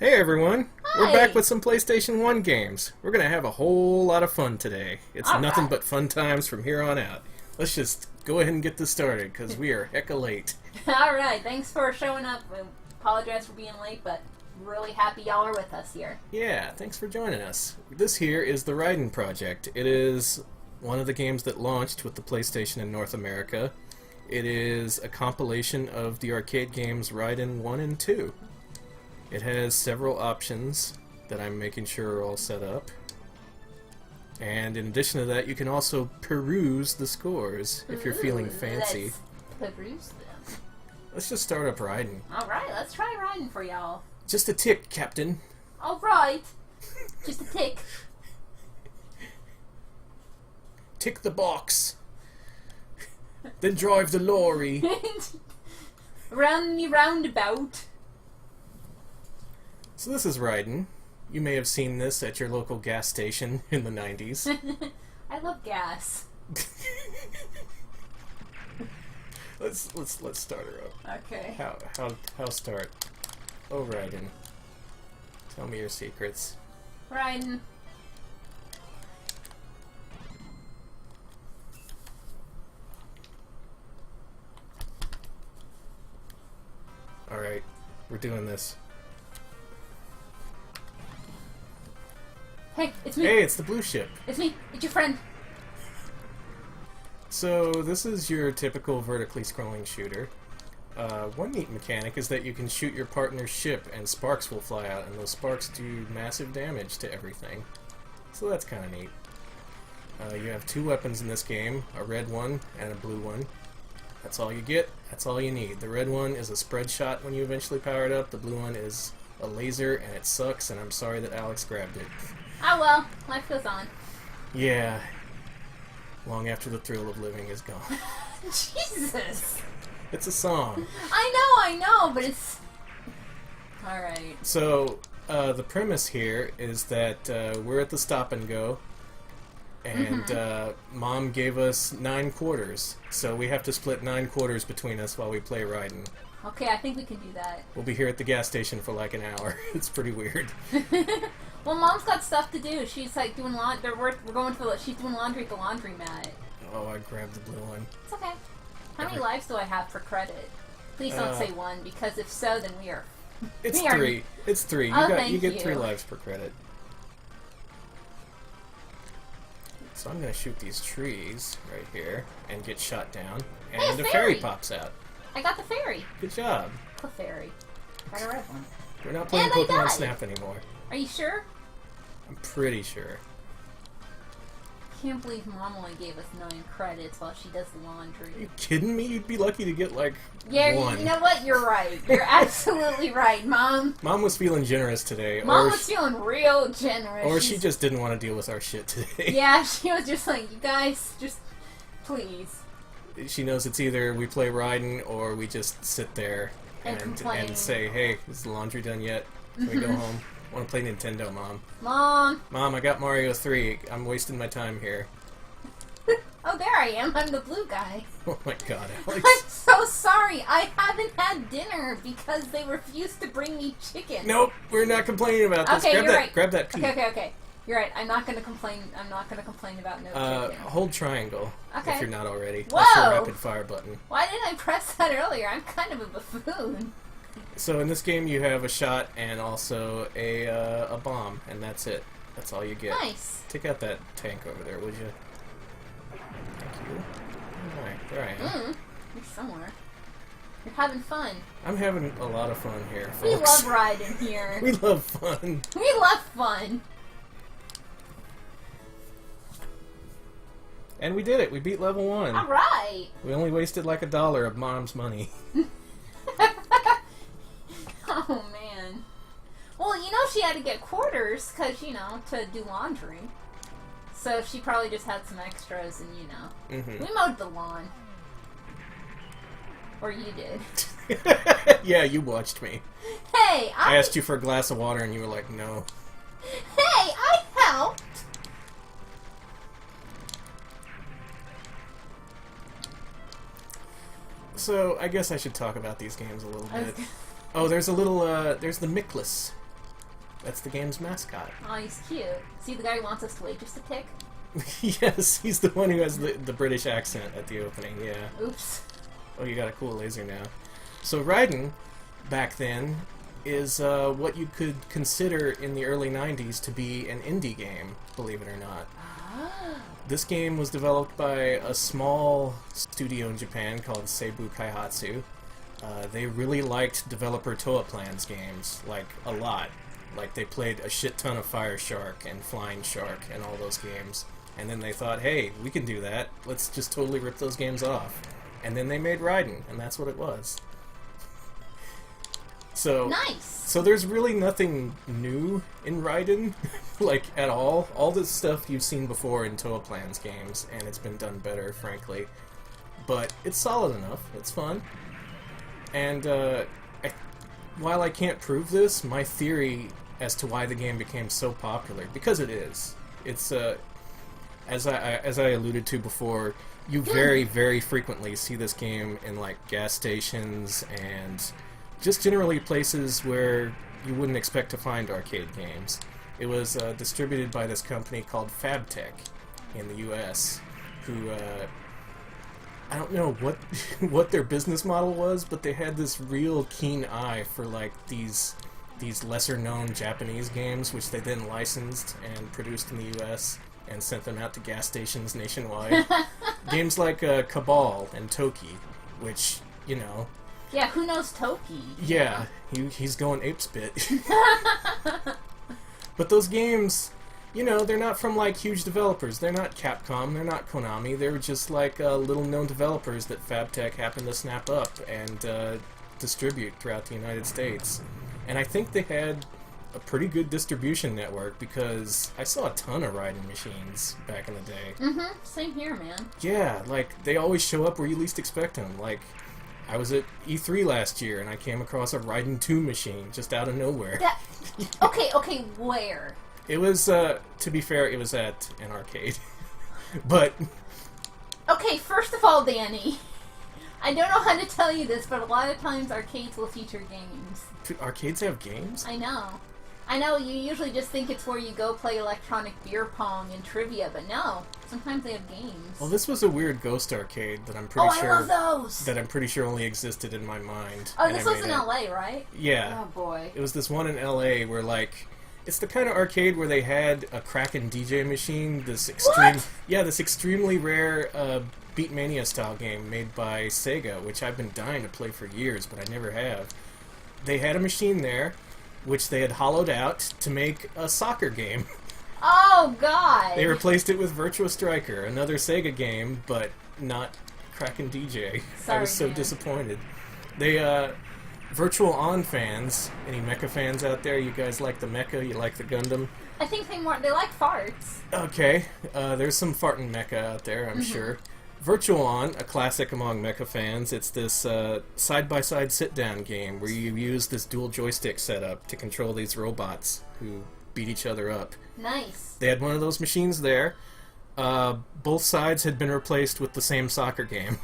Hey everyone! Hi. We're back with some PlayStation 1 games. We're gonna have a whole lot of fun today. It's All nothing right. but fun times from here on out. Let's just go ahead and get this started, because we are hecka late. Alright, thanks for showing up. We apologize for being late, but really happy y'all are with us here. Yeah, thanks for joining us. This here is the Raiden project. It is one of the games that launched with the PlayStation in North America. It is a compilation of the arcade games Raiden 1 and 2. It has several options that I'm making sure are all set up. And in addition to that, you can also peruse the scores if you're feeling fancy. Let's peruse them. Let's just start up Raiden. Alright, let's try riding for y'all. Just a tick, Captain. Alright. Just a tick. Tick the box. Then drive the lorry. Round me roundabout. So this is Raiden. You may have seen this at your local gas station in the 90s. I love gas. Let's start her up. Okay. How start? Oh, Raiden. Tell me your secrets. Riding. Alright, we're doing this. Hey, it's me. Hey, it's the blue ship. It's me. It's your friend. So this is your typical vertically scrolling shooter. One neat mechanic is that you can shoot your partner's ship and sparks will fly out, and those sparks do massive damage to everything. So that's kind of neat. You have two weapons in this game, a red one and a blue one. That's all you get, that's all you need. The red one is a spread shot when you eventually power it up, the blue one is a laser and it sucks, and I'm sorry that Alex grabbed it. Oh well, life goes on. Yeah, long after the thrill of living is gone. Jesus. It's a song. I know, but it's... Alright. So, the premise here is that we're at the stop and go, and Mom gave us 9 quarters, so we have to split 9 quarters between us while we play Raiden. Okay, I think we can do that. We'll be here at the gas station for like an hour. It's pretty weird. Well, Mom's got stuff to do. She's like doing laundry. We're going to the... She's doing laundry at the laundromat. Oh, I grabbed the blue one. It's okay. How many lives do I have for credit? Please don't say 1, because if so, then we are... It's we are... 3. It's 3. You get 3 lives per credit. So I'm gonna shoot these trees right here and get shot down, and Hey, the fairy pops out. I got the fairy. Good job. The fairy. Got a red one. We're not playing And I Pokemon died. Snap anymore. Are you sure? I'm pretty sure. Can't believe Mom only gave us 9 credits while she does the laundry. Are you kidding me? You'd be lucky to get like Yeah, 1. you know what? You're right. You're absolutely right, Mom. Mom was feeling generous today, Mom was feeling real generous. or she just didn't want to deal with our shit today. Yeah, she was just like, you guys, just please. She knows it's either we play Raiden or we just sit there And complain. and say, hey, is the laundry done yet? Can we go home? I want to play Nintendo, Mom. Mom. Mom, I got Mario 3. I'm wasting my time here. Oh, there I am. I'm the blue guy. Oh my god, Alex. I'm so sorry. I haven't had dinner because they refused to bring me chicken. Nope, we're not complaining about this. Okay, grab you're that, right. Grab that pea. Okay. You're right. I'm not gonna complain. I'm not gonna complain about no chicken. Hold triangle Okay. if you're not already. Whoa! That's your rapid fire button. Why didn't I press that earlier? I'm kind of a buffoon. So in this game you have a shot and also a bomb, and that's it. That's all you get. Nice. Take out that tank over there, would you? Thank you. Alright, there I am. You're somewhere. You're having fun. I'm having a lot of fun here, folks. We love riding here. We love fun. We love fun. And we did it. We beat level 1. All right. We only wasted like $1 of Mom's money. Oh man. Well, you know she had to get quarters because to do laundry. So she probably just had some extras, and we mowed the lawn. Or you did. Yeah, you watched me. Hey, I asked you for a glass of water and you were like, no. Hey, I helped. So, I guess I should talk about these games a little bit. Oh, there's a little, there's the Mickless. That's the game's mascot. Oh, he's cute. See the guy who wants us to wait just a tick? Yes, he's the one who has the British accent at the opening, yeah. Oops. Oh, you got a cool laser now. So Raiden, back then, is what you could consider in the early 90s to be an indie game, believe it or not. This game was developed by a small studio in Japan called Seibu Kaihatsu. They really liked developer Toa Plans games, like, a lot. Like, they played a shit ton of Fire Shark and Flying Shark and all those games. And then they thought, hey, we can do that. Let's just totally rip those games off. And then they made Raiden, and that's what it was. So, nice! So there's really nothing new in Raiden, like, at all. All this stuff you've seen before in Toa Plans games, and it's been done better, frankly. But it's solid enough. It's fun. And, while I can't prove this, my theory as to why the game became so popular, because it is, it's, as I alluded to before, you very, very frequently see this game in, like, gas stations and just generally places where you wouldn't expect to find arcade games. It was distributed by this company called Fabtech in the US, who, I don't know what their business model was, but they had this real keen eye for, like, these lesser-known Japanese games, which they then licensed and produced in the US and sent them out to gas stations nationwide. Games like Cabal and Toki, which, you know... Yeah, who knows Toki? Yeah, he's going apespit. But those games, you know, they're not from, like, huge developers. They're not Capcom, they're not Konami. They were just, like, little-known developers that Fabtech happened to snap up and distribute throughout the United States. And I think they had a pretty good distribution network, because I saw a ton of Raiden machines back in the day. Mm-hmm, same here, man. Yeah, like, they always show up where you least expect them. Like, I was at E3 last year, and I came across a Raiden 2 machine just out of nowhere. Okay, where? It was, to be fair, it was at an arcade. But... Okay, first of all, Danny, I don't know how to tell you this, but a lot of times arcades will feature games. Arcades have games? I know, you usually just think it's where you go play electronic beer pong and trivia, but no, sometimes they have games. Well, this was a weird ghost arcade that I'm pretty sure... I love those! That I'm pretty sure only existed in my mind. Oh, this was in LA, right? Yeah. Oh, boy. It was this one in LA where, like... It's the kind of arcade where they had a Kraken DJ machine, this extreme... What? Yeah, this extremely rare Beatmania-style game made by Sega, which I've been dying to play for years, but I never have. They had a machine there, which they had hollowed out to make a soccer game. Oh, God! They replaced it with Virtua Striker, another Sega game, but not Kraken DJ. Sorry, I was so disappointed. They, Virtual On fans, any mecha fans out there? You guys like the mecha? You like the Gundam? I think they like farts. Okay, there's some farting mecha out there, I'm sure. Virtual On, a classic among mecha fans, it's this side-by-side sit-down game where you use this dual joystick setup to control these robots who beat each other up. Nice. They had one of those machines there. Both sides had been replaced with the same soccer game.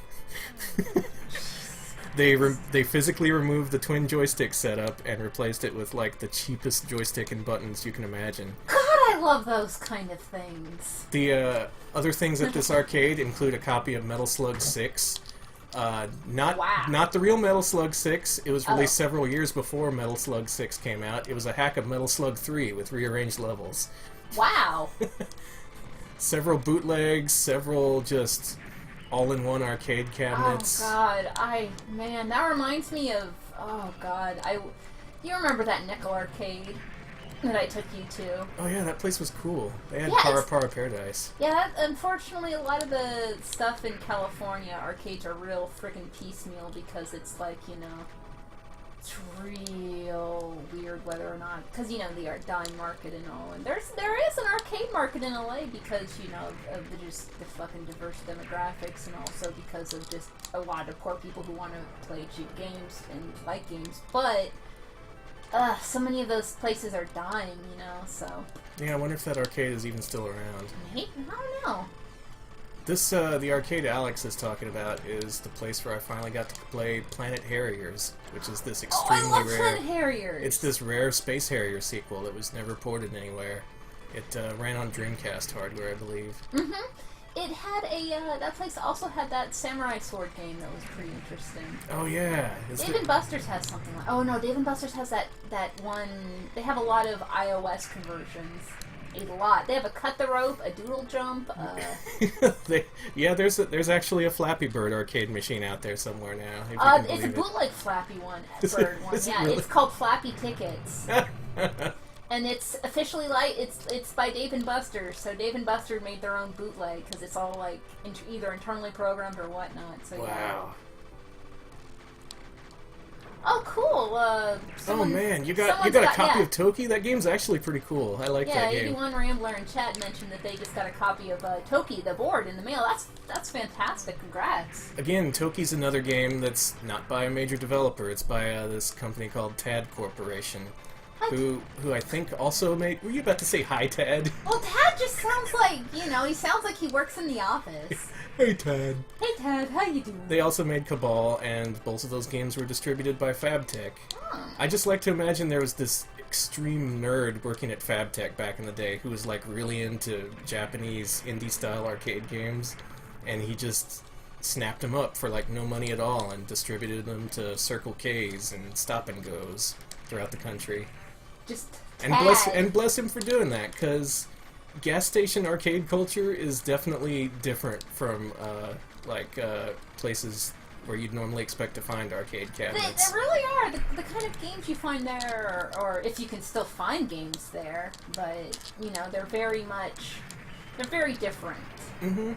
They physically removed the twin joystick setup and replaced it with, like, the cheapest joystick and buttons you can imagine. God, I love those kind of things. The other things at this arcade include a copy of Metal Slug 6. Not the real Metal Slug 6. It was released several years before Metal Slug 6 came out. It was a hack of Metal Slug 3 with rearranged levels. Wow. Several bootlegs, several just all-in-one arcade cabinets. Oh, God. Man, that reminds me of... Oh, God. You remember that nickel arcade that I took you to? Oh, yeah, that place was cool. They had Para Paradise. Yeah, unfortunately, a lot of the stuff in California, arcades are real freaking piecemeal because it's like, you know, it's real weird whether or not... Because, you know, the dime market and all. And there is an arcade market in LA because, you know, of the fucking diverse demographics and also because of just a lot of poor people who want to play cheap games and like games. But... so many of those places are dying, you know, so... Yeah, I wonder if that arcade is even still around. Maybe? I don't know. This, the arcade Alex is talking about is the place where I finally got to play Planet Harriers, which is this extremely I love rare... Planet Harriers! It's this rare Space Harrier sequel that was never ported anywhere. It ran on Dreamcast hardware, I believe. Mm-hmm. It had a, that place also had that Samurai Sword game that was pretty interesting. Oh, yeah. Dave & Buster's has something like... Oh, no, Dave & Buster's has that one... They have a lot of iOS conversions. A lot. They have a cut the rope, a doodle jump. There's actually a Flappy Bird arcade machine out there somewhere now. It's a bootleg Flappy Bird one. Yeah, really? It's called Flappy Tickets, and it's officially it's by Dave & Buster's. So Dave & Buster made their own bootleg because it's all like either internally programmed or whatnot. So wow. Yeah. Oh, cool! Oh man, you got a copy of Toki? That game's actually pretty cool. I like that game. 81 Rambler in chat mentioned that they just got a copy of Toki, the board, in the mail. That's fantastic. Congrats. Again, Toki's another game that's not by a major developer. It's by this company called Tad Corporation, who I think also made... Were you about to say hi, Tad? Well, Tad just sounds like, he sounds like he works in the office. Hey, Tad. Hey, Tad, how you doing? They also made Cabal, and both of those games were distributed by FabTech. Oh. I just like to imagine there was this extreme nerd working at FabTech back in the day who was like really into Japanese indie-style arcade games, and he just snapped them up for like no money at all and distributed them to Circle K's and Stop and Go's throughout the country. Just bless him for doing that, because gas station arcade culture is definitely different from places where you'd normally expect to find arcade cabinets. They really are. The kind of games you find there, or if you can still find games there, but they're very different. Mm-hmm.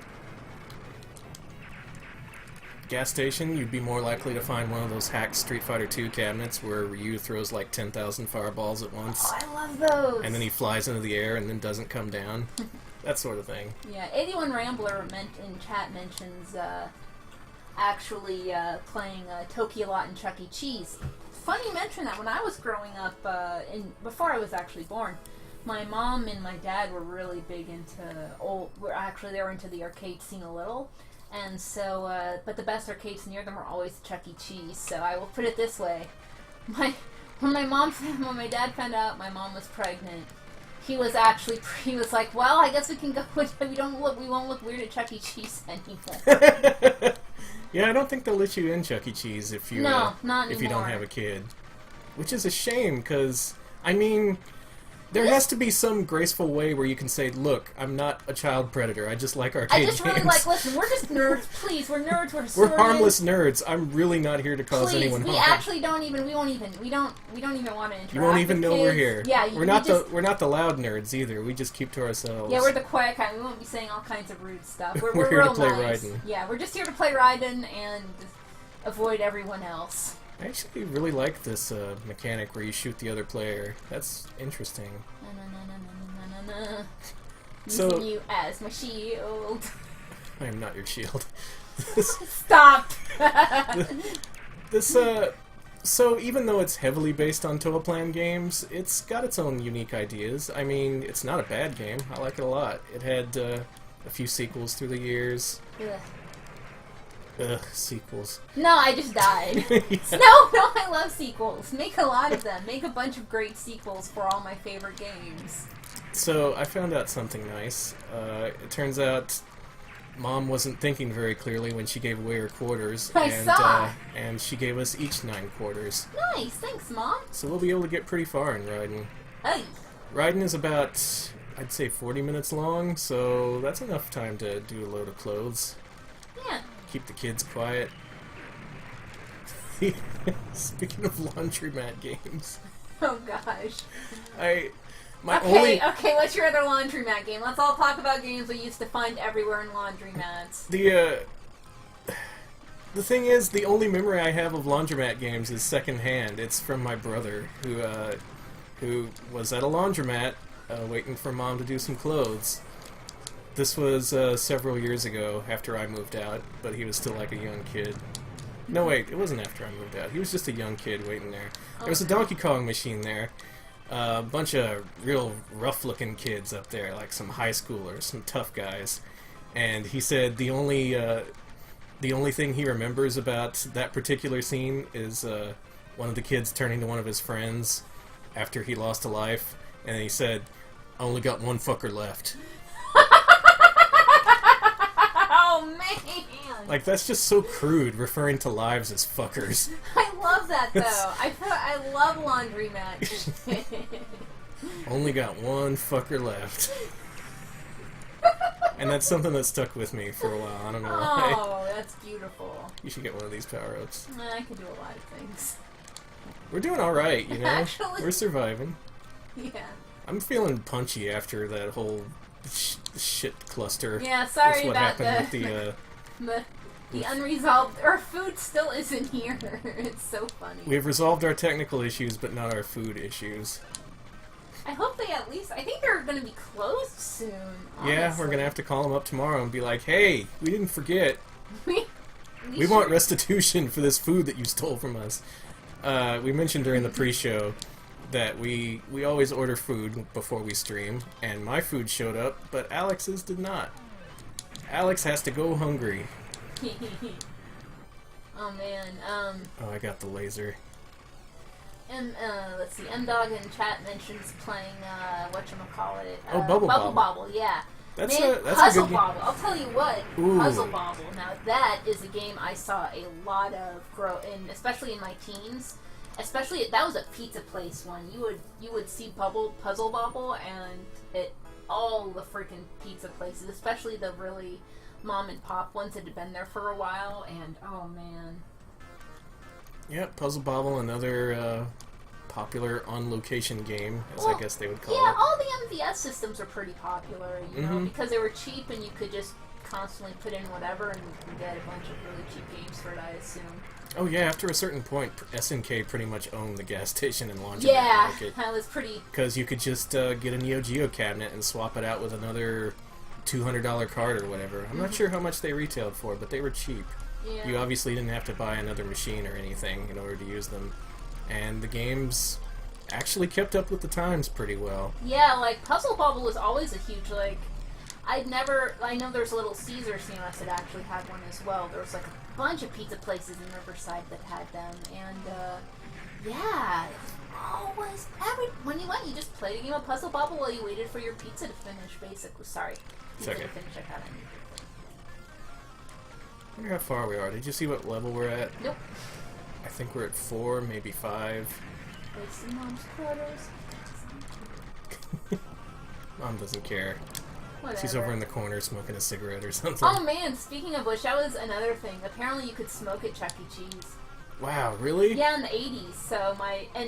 Gas station, you'd be more likely to find one of those hacked Street Fighter 2 cabinets where Ryu throws like 10,000 fireballs at once. Oh, I love those! And then he flies into the air and then doesn't come down. That sort of thing. Yeah, 81 Rambler in chat mentions actually playing Toki a lot in Chuck E. Cheese. Funny you mention that. When I was growing up, before I was actually born, my mom and my dad were really big into they were into the arcade scene a little. And so, but the best arcades near them were always Chuck E. Cheese. So I will put it this way: when my dad found out my mom was pregnant, he was like, "Well, I guess we can go. We won't look weird at Chuck E. Cheese anymore." Yeah, I don't think they'll let you in Chuck E. Cheese if you not if you don't anymore. have a kid, which is a shame because I mean. There has to be some graceful way where you can say, look, I'm not a child predator, I just like arcade games. I just really listen, we're just nerds, please, we're nerds, we're harmless nerds, I'm really not here to cause anyone harm. We actually don't even want to interact. You won't even know kids. we're here. Yeah, we're not the loud nerds either, we just keep to ourselves. Yeah, we're the quiet kind, we won't be saying all kinds of rude stuff. We're here real to play nice. Raiden. Yeah, we're just here to play Raiden and avoid everyone else. I actually really like this mechanic where you shoot the other player. That's interesting. Using you as my shield. I am not your shield. Stop! So even though it's heavily based on Toaplan games, it's got its own unique ideas. I mean, it's not a bad game. I like it a lot. It had a few sequels through the years. Sequels. No, I just died. Yeah. No, I love sequels. Make a lot of them. Make a bunch of great sequels for all my favorite games. So, I found out something nice. It turns out Mom wasn't thinking very clearly when she gave away her quarters. I saw! And she gave us each 9 quarters. Nice, thanks, Mom. So we'll be able to get pretty far in Raiden. Hey. Raiden is about, I'd say, 40 minutes long, so that's enough time to do a load of clothes. Yeah. Keep the kids quiet. Speaking of laundromat games. Oh, gosh. Okay, what's your other laundromat game? Let's all talk about games we used to find everywhere in laundromats. The thing is, the only memory I have of laundromat games is secondhand. It's from my brother, who was at a laundromat waiting for Mom to do some clothes. This was several years ago after I moved out, but he was still like a young kid. No, wait, it wasn't after I moved out. He was just a young kid waiting there. There was a Donkey Kong machine there. A bunch of real rough-looking kids up there, like some high schoolers, some tough guys. and he said the only thing he remembers about that particular scene is one of the kids turning to one of his friends after he lost a life, and he said, "I only got one fucker left." Oh man! Like, that's just so crude, referring to lives as fuckers. I love that though. I love laundromat. Only got one fucker left. And that's something that stuck with me for a while. I don't know why. Oh, that's beautiful. You should get one of these power-ups. I can do a lot of things. We're doing alright, you know? Actually. We're surviving. Yeah. I'm feeling punchy after that whole shit cluster. Yeah, sorry That's what about happened with the unresolved. Our food still isn't here. It's so funny. We've resolved our technical issues, but not our food issues. I hope they at least. I think they're going to be closed soon. Honestly. Yeah, we're gonna have to call them up tomorrow and be like, "Hey, we didn't forget. we want restitution for this food that you stole from us." We mentioned during the pre-show that we always order food before we stream, and my food showed up, but Alex's did not. Alex has to go hungry. Oh man. Oh, I got the laser. And let's see. M-Dog in chat mentions playing whatchamacallit. Oh, Bubble Bobble. Yeah. That's Man, a Puzzle good Bobble. I'll tell you what. Ooh. Puzzle Bobble. Now that is a game I saw a lot of grow in, especially in my teens. Especially that was a pizza place one. You would see Puzzle Bobble and at all the freaking pizza places, especially the really mom and pop ones that had been there for a while. And oh man. Yep, Puzzle Bobble, another popular on-location game, as I guess they would call yeah, it. all the MVS systems are pretty popular, you know, because they were cheap and you could just constantly put in whatever and you get a bunch of really cheap games for it, I assume. Oh yeah, after a certain point, SNK pretty much owned the gas station and laundromat market. That was pretty... Because you could just get a Neo Geo cabinet and swap it out with another $200 card or whatever. I'm not sure how much they retailed for, but they were cheap. Yeah. You obviously didn't have to buy another machine or anything in order to use them. And the games actually kept up with the times pretty well. Yeah, like, Puzzle Bobble was always a huge, like... I know there's a Little Caesars near us that actually had one as well. There was, like, a bunch of pizza places in Riverside that had them. And, yeah... Always... When you went, you just played a game of Puzzle Bobble while you waited for your pizza to finish, basically. Sorry. Pizza to finish, I got it. I wonder how far we are. Did you see what level we're at? Nope. I think we're at 4, maybe 5. Wait, see Mom's quarters? Mom doesn't care. Whatever. She's over in the corner smoking a cigarette or something. Oh man, speaking of which, that was another thing. Apparently you could smoke at Chuck E. Cheese. Wow, really? Yeah, in the 80s. So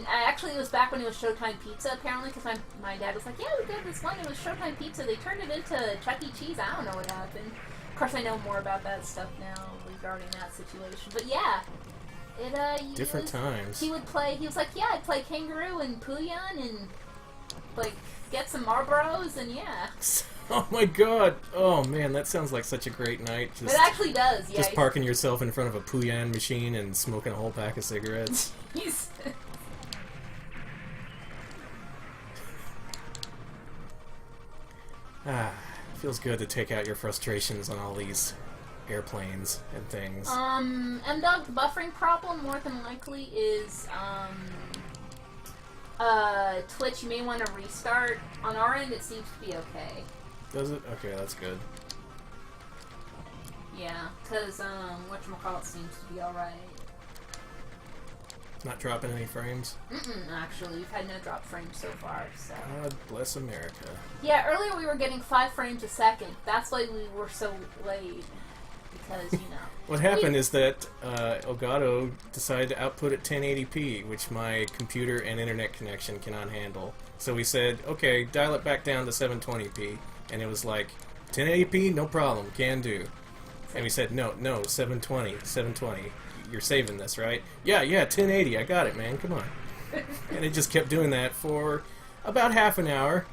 actually it was back when it was Showtime Pizza, apparently, because my dad was like, yeah, we got this one, it was Showtime Pizza. They turned it into Chuck E. Cheese. I don't know what happened. Of course, I know more about that stuff now regarding that situation. But yeah, different times. He would play. He was like, yeah, I'd play Kangaroo and Puyan and like get some Marlboros and yeah. Oh my god! Oh man, that sounds like such a great night. It actually does. Yeah. Just parking yourself in front of a Puyan machine and smoking a whole pack of cigarettes. Feels good to take out your frustrations on all these airplanes and things. M-Dog, the buffering problem more than likely is, Twitch, you may want to restart. On our end, it seems to be okay. Does it? Okay, that's good. Yeah, because, whatchamacallit seems to be alright. Not dropping any frames? Actually. We've had no drop frames so far, so... God bless America. Yeah, earlier we were getting 5 frames a second. That's why we were so late. Because, you know... What happened is that Elgato decided to output at 1080p, which my computer and internet connection cannot handle. So we said, okay, dial it back down to 720p. And it was like, 1080p? No problem, can do. And we said, no, 720. You're saving this, right? Yeah, 1080. I got it, man. Come on. And it just kept doing that for about half an hour.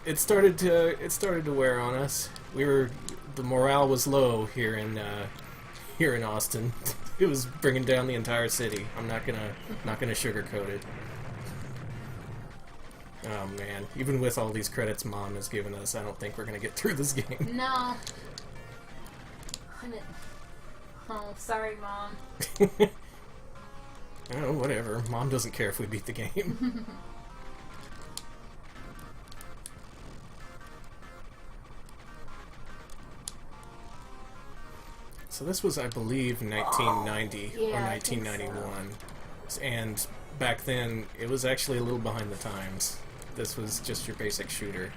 It started to wear on us. The morale was low here in Austin. It was bringing down the entire city. I'm not gonna sugarcoat it. Oh man, even with all these credits Mom has given us, I don't think we're gonna get through this game. No. Oh, sorry, Mom. Oh, whatever. Mom doesn't care if we beat the game. So this was, I believe, 1990 or 1991. So. And back then, it was actually a little behind the times. This was just your basic shooter.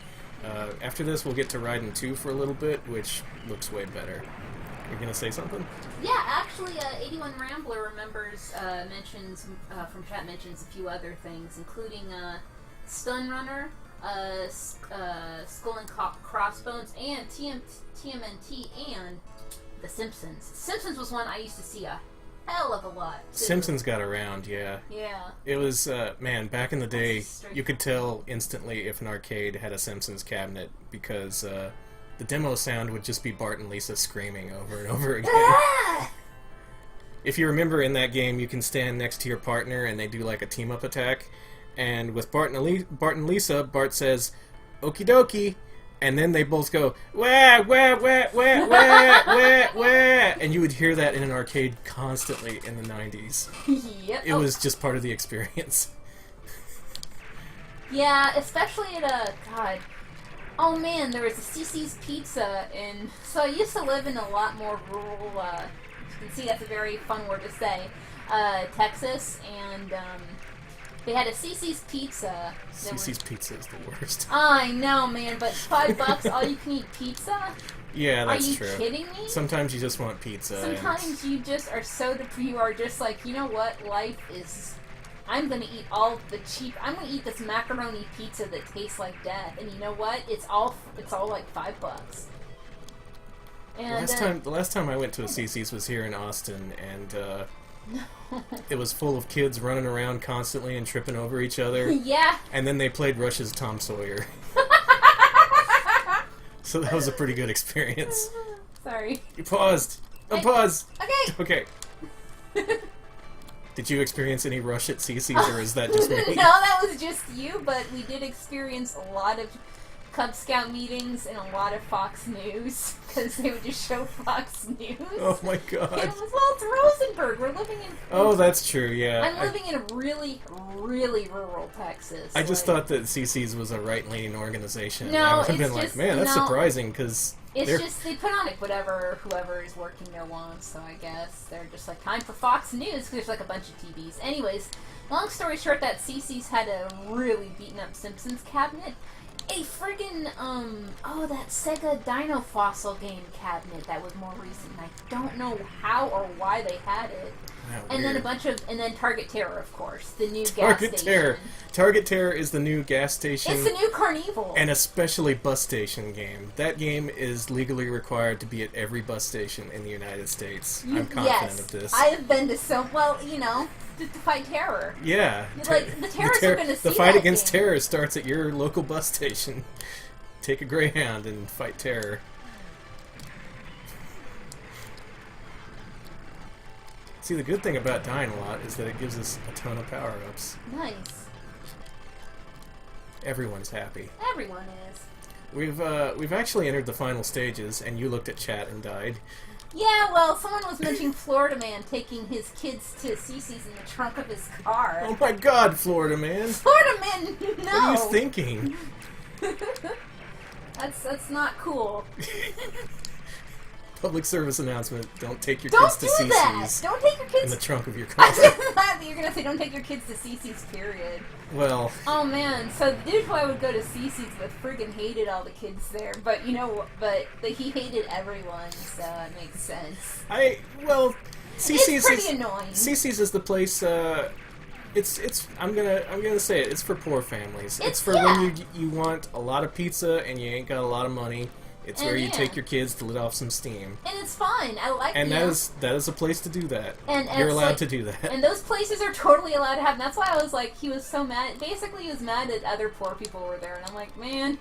After this, we'll get to Raiden 2 for a little bit, which looks way better. You're gonna say something? Yeah, actually, 81 Rambler mentions from chat mentions a few other things, including Stun Runner, Skull and Crossbones, and TMNT, and The Simpsons. Simpsons was one I used to see a hell of a lot, too. Simpsons got around, yeah. Yeah. It was, man, back in the day, you could tell instantly if an arcade had a Simpsons cabinet, because the demo sound would just be Bart and Lisa screaming over and over again. If you remember, in that game, you can stand next to your partner and they do like a team-up attack, and with Bart and Lisa, Bart says, "Okie dokie," and then they both go, "Wah, wah, wah, wah, wah, wah, wah," and you would hear that in an arcade constantly in the 90s. Yep. It was just part of the experience. Yeah, especially at God. Oh man, there was a CC's Pizza in... So I used to live in a lot more rural, you can see that's a very fun word to say, Texas, and they had a CC's Pizza. CC's Pizza is the worst. I know, man, but $5 all you can eat pizza? Yeah, that's true. Are you kidding me? Sometimes you just want pizza. Sometimes you just are so you are just like, you know what, life is... I'm gonna eat I'm gonna eat this macaroni pizza that tastes like death, and you know what? It's all like $5. And the last time I went to a CC's was here in Austin, and it was full of kids running around constantly and tripping over each other. Yeah. And then they played Rush's Tom Sawyer. So that was a pretty good experience. Sorry. You paused. Unpause. Okay. Okay. Did you experience any rush at CC's, or is that just me? No, that was just you, but we did experience a lot of Cub Scout meetings and a lot of Fox News, because they would just show Fox News. Oh my god. And it was, well, it's Rosenberg. We're living in... Oh, that's true, yeah. I'm living in a really, really rural Texas. I just thought that CC's was a right-leaning organization. No, I would have it's been like, just, man, that's surprising, because... It's just, they put on it whoever is working there wants, so I guess they're just like, time for Fox News, because there's like a bunch of TVs. Anyways, long story short, that CC's had a really beaten up Simpsons cabinet. A friggin', that Sega Dino Fossil game cabinet that was more recent. I don't know how or why they had it. Wow, and weird. then Target Terror, of course, the new gas station. Target Terror is the new gas station. It's the new Carnival. And especially bus station game. That game is legally required to be at every bus station in the United States. I'm confident of this. I have been to to fight terror. Yeah. Like, the terrorists are going to see the fight that against game. terror starts at your local bus station. Take a Greyhound and fight terror. See, the good thing about dying a lot is that it gives us a ton of power-ups. Nice. Everyone's happy. Everyone is. We've actually entered the final stages, and you looked at chat and died. Yeah, well, someone was mentioning Florida Man taking his kids to CC's in the trunk of his car. Oh my god, Florida Man! Florida Man, no! What are you thinking? That's not cool. Public service announcement, don't take your kids to CC's. That! Don't take your kids in the trunk of your car. You're gonna say don't take your kids to CC's, period. Well... Oh man, so the dude who I would go to CC's with friggin' hated all the kids there, but he hated everyone, so it makes sense. CC's it's pretty annoying. CC's is the place, I'm gonna say it, it's for poor families. It's for when you want a lot of pizza and you ain't got a lot of money. It's where you take your kids to let off some steam. And it's fine. I like and that is a place to do that. And you're allowed to do that. And those places are totally allowed to have. And that's why I was like, he was so mad. Basically, he was mad that other poor people were there. And I'm like, man,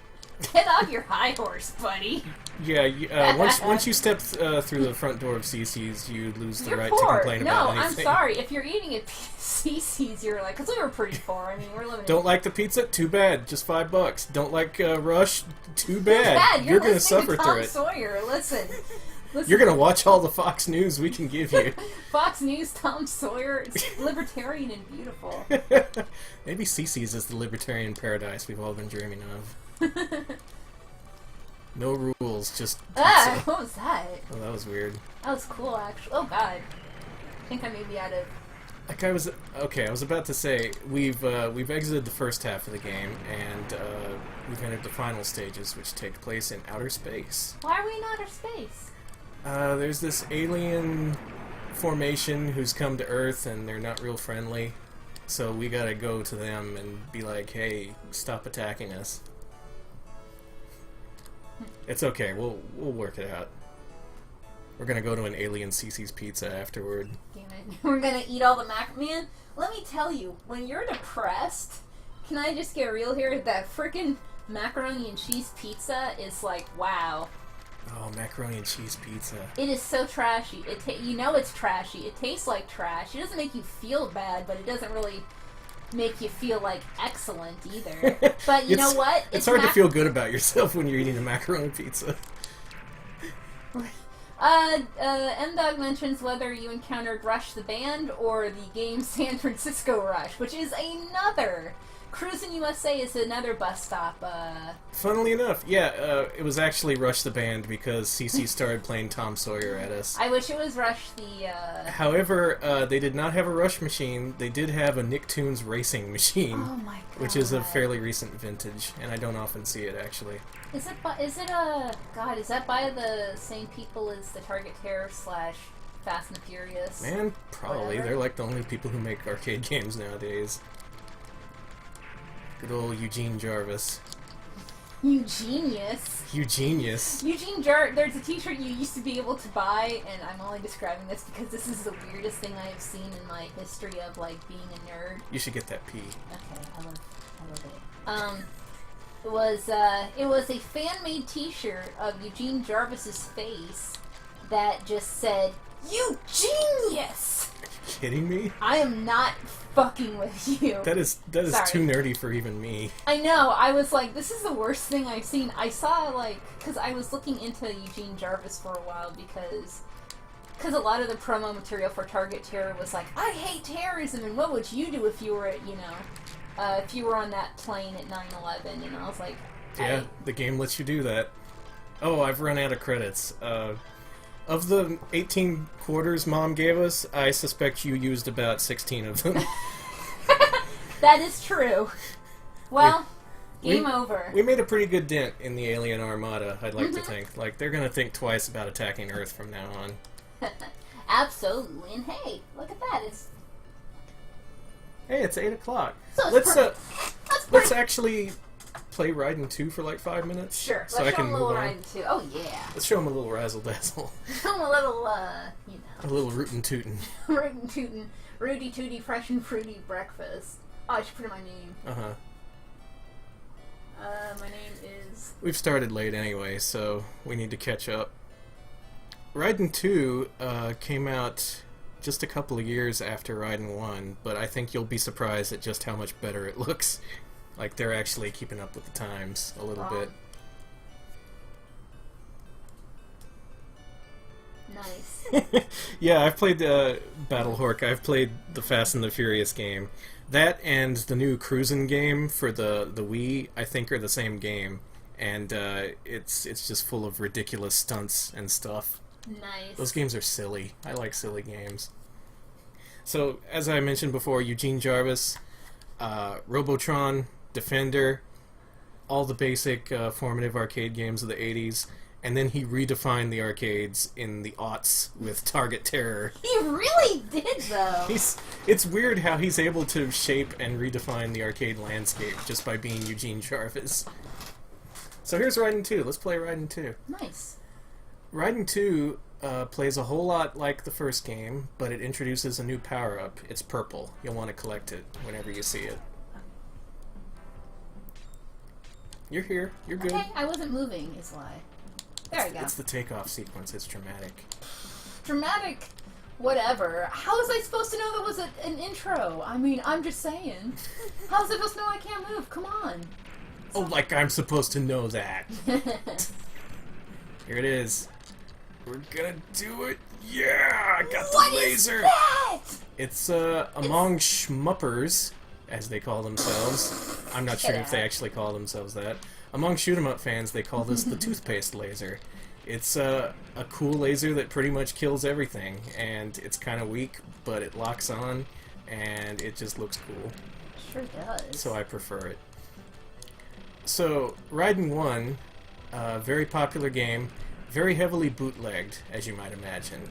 get off your high horse, buddy. Yeah, once you step through the front door of CC's, you lose the right poor. to complain about anything. No, I'm sorry. If you're eating at CC's, you're like, because we were pretty poor. I mean, we're living. Don't like the pizza? Too bad. Just $5. Don't like Rush? Too bad. You're going to suffer to Tom through it. Sawyer. Listen. Listen, You're gonna watch all the Fox News we can give you. Fox News, Tom Sawyer, it's libertarian and beautiful. Maybe Cece's is the libertarian paradise we've all been dreaming of. No rules, just pizza. What was that? Oh, that was weird. That was cool, actually. Oh god. I think I may be out of... Like I was about to say, we've exited the first half of the game, and we've entered the final stages, which take place in outer space. Why are we in outer space? There's this alien formation who's come to Earth, and they're not real friendly. So we gotta go to them and be like, hey, stop attacking us. It's okay, we'll work it out. We're gonna go to an alien Cece's Pizza afterward. Damn it. We're gonna eat all the Man, let me tell you, when you're depressed, can I just get real here? That frickin' macaroni and cheese pizza is like, wow. Oh, macaroni and cheese pizza. It is so trashy. You know it's trashy. It tastes like trash. It doesn't make you feel bad, but it doesn't really make you feel like excellent either. But you know what? It's hard to feel good about yourself when you're eating a macaroni pizza. M-Dog mentions whether you encountered Rush the band or the game San Francisco Rush, which is another. Cruisin' USA is another bus stop. Funnily enough, yeah, it was actually Rush the band because CC started playing Tom Sawyer at us. I wish it was Rush the... However, they did not have a Rush machine. They did have a Nicktoons racing machine. Oh my god. Which is a fairly recent vintage, and I don't often see it, actually. Is that by the same people as the Target Terror / Fast and the Furious? Man, probably. Whatever. They're like the only people who make arcade games nowadays. Good old Eugene Jarvis. Eugenius. There's a t-shirt you used to be able to buy, and I'm only describing this because this is the weirdest thing I have seen in my history of, like, being a nerd. You should get that P. Okay, I love it. It was a fan-made t-shirt of Eugene Jarvis's face that just said, "You genius!" Are you kidding me? I am not fucking with you. That is Sorry. too nerdy for even me. I know. I was like, this is the worst thing I've seen. I saw, like, because I was looking into Eugene Jarvis for a while because a lot of the promo material for Target Terror was like, I hate terrorism, and what would you do if you were at, if you were on that plane at 9/11? And I was like, Yeah, the game lets you do that. Oh, I've run out of credits. Of the 18 quarters Mom gave us, I suspect you used about 16 of them. That is true. Well, game over. We made a pretty good dent in the alien armada, I'd like to think. Like, they're gonna think twice about attacking Earth from now on. Absolutely. And hey, look at that. Hey, it's 8 o'clock. So Let's actually play Raiden 2 for like 5 minutes? Sure. So Let's I show can him a little move on. Raiden 2. Oh, yeah. Let's show him a little razzle-dazzle. Show him a little, A little rootin' tootin'. Rootin' tootin', Rudy Tooty, fresh and fruity breakfast. Oh, I should put in my name. Uh-huh. My name is... We've started late anyway, so we need to catch up. Raiden 2 came out just a couple of years after Raiden 1, but I think you'll be surprised at just how much better it looks. Like, they're actually keeping up with the times a little bit. Nice. Yeah, I've played Battle Hork. I've played the Fast and the Furious game. That and the new Cruisin' game for the Wii, I think, are the same game. And it's just full of ridiculous stunts and stuff. Nice. Those games are silly. I like silly games. So, as I mentioned before, Eugene Jarvis, Robotron, Defender, all the basic formative arcade games of the 80s, and then he redefined the arcades in the aughts with Target Terror. He really did, though. It's weird how he's able to shape and redefine the arcade landscape just by being Eugene Jarvis. So here's Raiden 2. Let's play Raiden 2. Nice. Raiden 2 plays a whole lot like the first game, but it introduces a new power-up. It's purple. You'll want to collect it whenever you see it. You're here. You're good. Okay, I wasn't moving, is why. There we go. It's the takeoff sequence. It's dramatic. Dramatic, whatever. How was I supposed to know that was an intro? I mean, I'm just saying. How was I supposed to know I can't move? Come on. Oh, like I'm supposed to know that. Here it is. We're gonna do it! Yeah! I got What the is laser! that? It's, among schmuppers, as they call themselves. I'm not sure if they actually call themselves that. Among shoot-'em-up fans, they call this the toothpaste laser. It's, a cool laser that pretty much kills everything, and it's kind of weak, but it locks on, and it just looks cool. Sure does. So I prefer it. So, Raiden 1, very popular game, very heavily bootlegged, as you might imagine.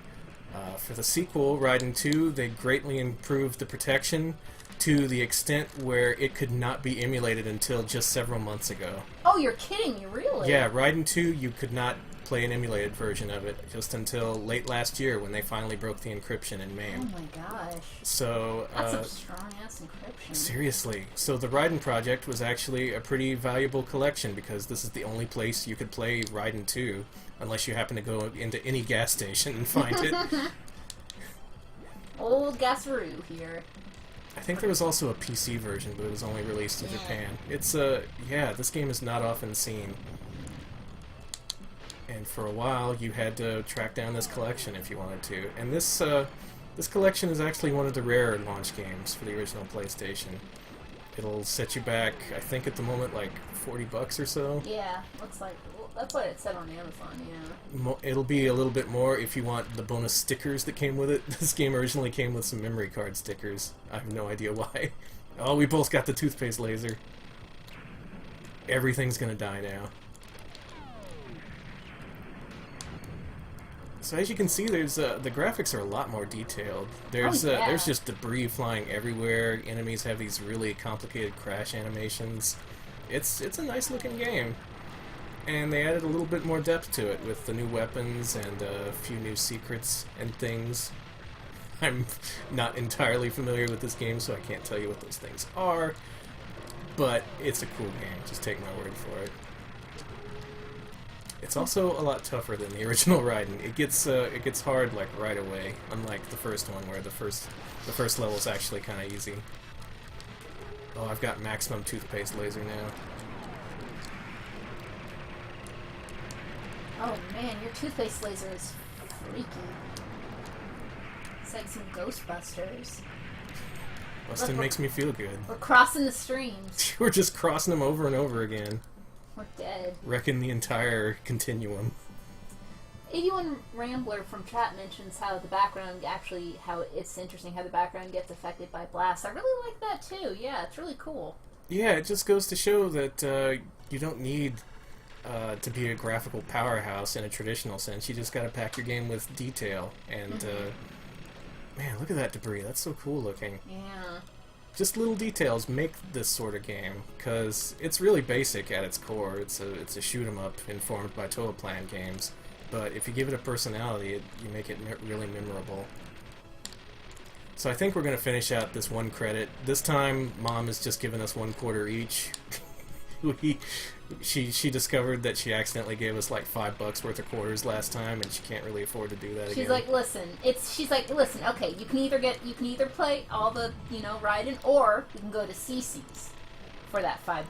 For the sequel, Raiden 2, they greatly improved the protection to the extent where it could not be emulated until just several months ago. Oh, you're kidding me, really? Yeah, Raiden 2, you could not play an emulated version of it just until late last year when they finally broke the encryption in MAME. Oh my gosh. So, that's a strong-ass encryption. Seriously. So the Raiden project was actually a pretty valuable collection because this is the only place you could play Raiden 2 unless you happen to go into any gas station and find it. Old Gasaroo here. I think there was also a PC version, but it was only released in Japan. It's, yeah, this game is not often seen. And for a while, you had to track down this collection if you wanted to. And this collection is actually one of the rare launch games for the original PlayStation. It'll set you back, I think at the moment, like $40 or so. Yeah, looks like that's what it said on Amazon. Yeah. It'll be a little bit more if you want the bonus stickers that came with it. This game originally came with some memory card stickers. I have no idea why. Oh, we both got the toothpaste laser. Everything's gonna die now. So as you can see, there's the graphics are a lot more detailed. There's there's just debris flying everywhere. Enemies have these really complicated crash animations. It's a nice looking game, and they added a little bit more depth to it with the new weapons and a few new secrets and things. I'm not entirely familiar with this game, so I can't tell you what those things are. But it's a cool game. Just take my word for it. It's also a lot tougher than the original Raiden. It gets hard like right away, unlike the first one where the first level is actually kind of easy. Oh, I've got maximum toothpaste laser now. Oh man, your toothpaste laser is freaky. It's like some Ghostbusters. Bustin' makes me feel good. We're crossing the streams. We're just crossing them over and over again. We're dead. Wrecking the entire continuum. 81 Rambler from chat mentions how the background actually, how it's interesting how the background gets affected by blasts. I really like that too. Yeah, it's really cool. Yeah, it just goes to show that you don't need to be a graphical powerhouse in a traditional sense. You just gotta pack your game with detail. And, man, look at that debris. That's so cool looking. Yeah. Just little details make this sort of game, because it's really basic at its core. It's a shoot-'em-up informed by Total Plan games, but if you give it a personality, you make it really memorable. So I think we're going to finish out this one credit. This time, Mom has just given us 1/4 each. She discovered that she accidentally gave us like $5 worth of quarters last time, and she can't really afford to do that again. She's like, listen, okay, you can either play all the, Raiden, or you can go to CC's for that $5.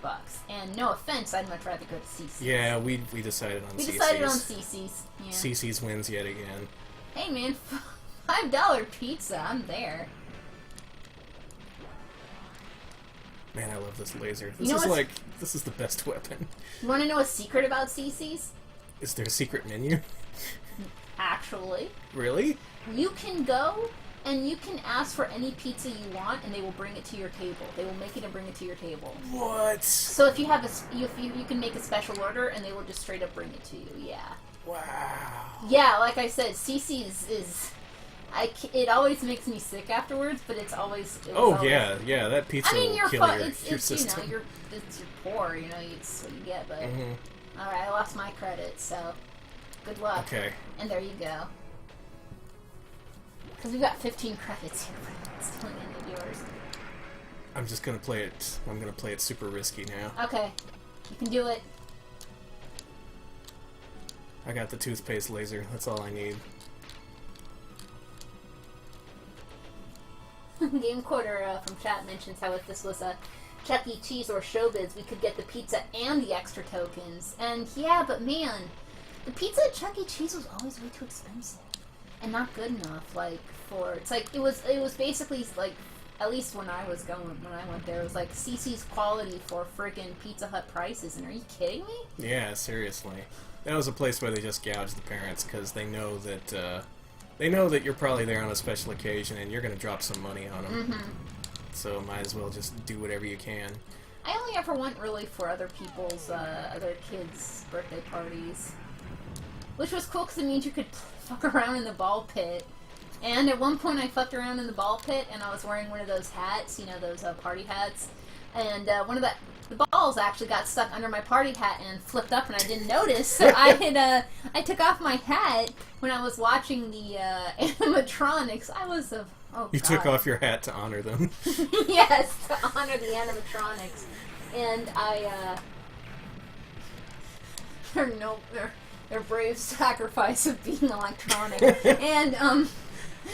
And no offense, I'd much rather go to CC's. Yeah, we decided on CC's. We decided on CC's. Yeah. CC's wins yet again. Hey man, $5 pizza, I'm there. Man, I love this laser. This is the best weapon. You want to know a secret about CC's? Is there a secret menu? Actually. Really? You can go and you can ask for any pizza you want, and they will bring it to your table. They will make it and bring it to your table. What? So if you have you can make a special order, and they will just straight up bring it to you. Yeah. Wow. Yeah, like I said, CC's is. It always makes me sick afterwards, but it's always. Yeah, that pizza will kill your system. It's poor, it's what you get, but. Mm-hmm. Alright, I lost my credit, so. Good luck. Okay. And there you go. Because we've got 15 credits here, but it's still gonna be yours. I'm just gonna play it. I'm gonna play it super risky now. Okay. You can do it. I got the toothpaste laser. That's all I need. Game Quarter from chat mentions how if this was a Chuck E. Cheese or Showbiz, we could get the pizza and the extra tokens. And yeah, but man, The pizza at Chuck E. Cheese was always way too expensive and not good enough. Like for it's like it was basically like, at least when I went there, it was like CC's quality for friggin' Pizza Hut prices. And are you kidding me? Yeah, seriously. That was a place where they just gouged the parents because they know that you're probably there on a special occasion and you're going to drop some money on them. Mm-hmm. So might as well just do whatever you can. I only ever went really for other people's, other kids' birthday parties. Which was cool because it means you could fuck around in the ball pit. And at one point I fucked around in the ball pit and I was wearing one of those hats, you know, those party hats. And one of the balls actually got stuck under my party hat and flipped up and I didn't notice. So I took off my hat when I was watching the animatronics. You took off your hat to honor them. Yes, to honor the animatronics. And their brave sacrifice of being electronic. And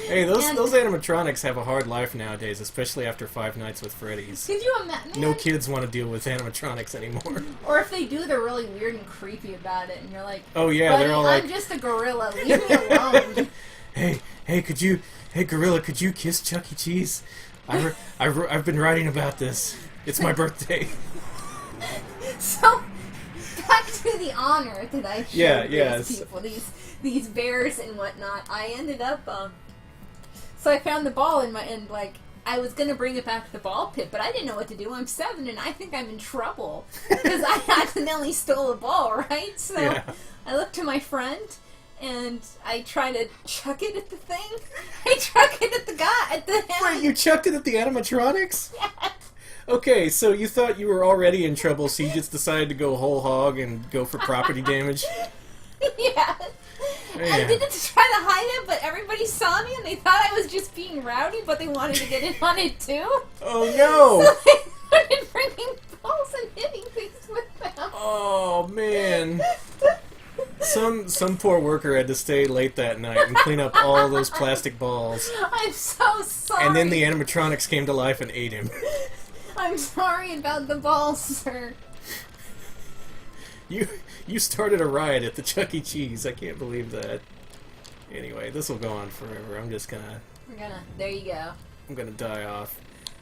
hey, those animatronics have a hard life nowadays, especially after Five Nights with Freddy's. Could you imagine? No kids want to deal with animatronics anymore. Or if they do, they're really weird and creepy about it, and you're like, oh yeah, they're all like, I'm just a gorilla, leave me alone. Hey, gorilla, could you kiss Chuck E. Cheese? I've been writing about this. It's my birthday. So, back to the honor that I showed these people, these bears and whatnot. I ended up, so I found the ball and I was gonna bring it back to the ball pit, but I didn't know what to do. I'm 7 and I think I'm in trouble because I accidentally stole a ball, right? So yeah. I looked to my friend and I try to chuck it at the thing. I chuck it at the guy, Wait, you chucked it at the animatronics? Yes. Okay, so you thought you were already in trouble, so you just decided to go whole hog and go for property damage? Yeah. Man. I did it to try to hide it, but everybody saw me and they thought I was just being rowdy, but they wanted to get in on it too. Oh no! So they started bringing balls and hitting things with them. Oh man. Some poor worker had to stay late that night and clean up all those plastic balls. I'm so sorry. And then the animatronics came to life and ate him. I'm sorry about the balls, sir. You started a riot at the Chuck E. Cheese. I can't believe that. Anyway, this will go on forever. I'm just gonna... There you go. I'm gonna die off.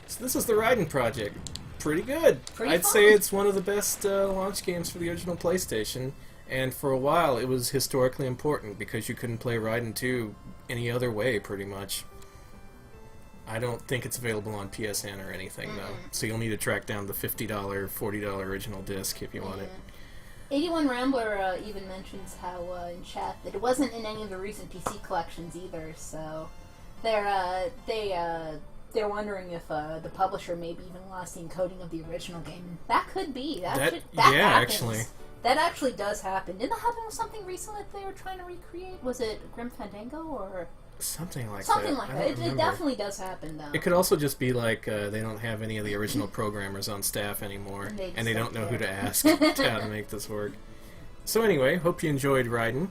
So this is the Raiden project. Pretty good. Pretty I'd fun. say it's one of the best launch games for the original PlayStation. And for a while, it was historically important because you couldn't play Raiden 2 any other way, pretty much. I don't think it's available on PSN or anything, though. So you'll need to track down the $50, $40 original disc if you want it. 81 Rambler even mentions how in chat that it wasn't in any of the recent PC collections either. So they're wondering if the publisher maybe even lost the encoding of the original game. That could be. That happens. Actually. That actually does happen. Didn't that happen with something recent that they were trying to recreate? Was it Grim Fandango or something like that? It definitely does happen, though. It could also just be like they don't have any of the original programmers on staff anymore, and they don't know who to ask how to make this work. So anyway, hope you enjoyed Raiden.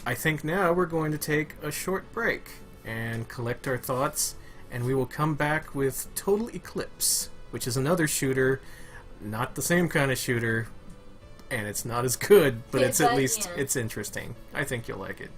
I think now we're going to take a short break and collect our thoughts, and we will come back with Total Eclipse, which is another shooter, not the same kind of shooter, and it's not as good, but it's at least it's interesting. I think you'll like it.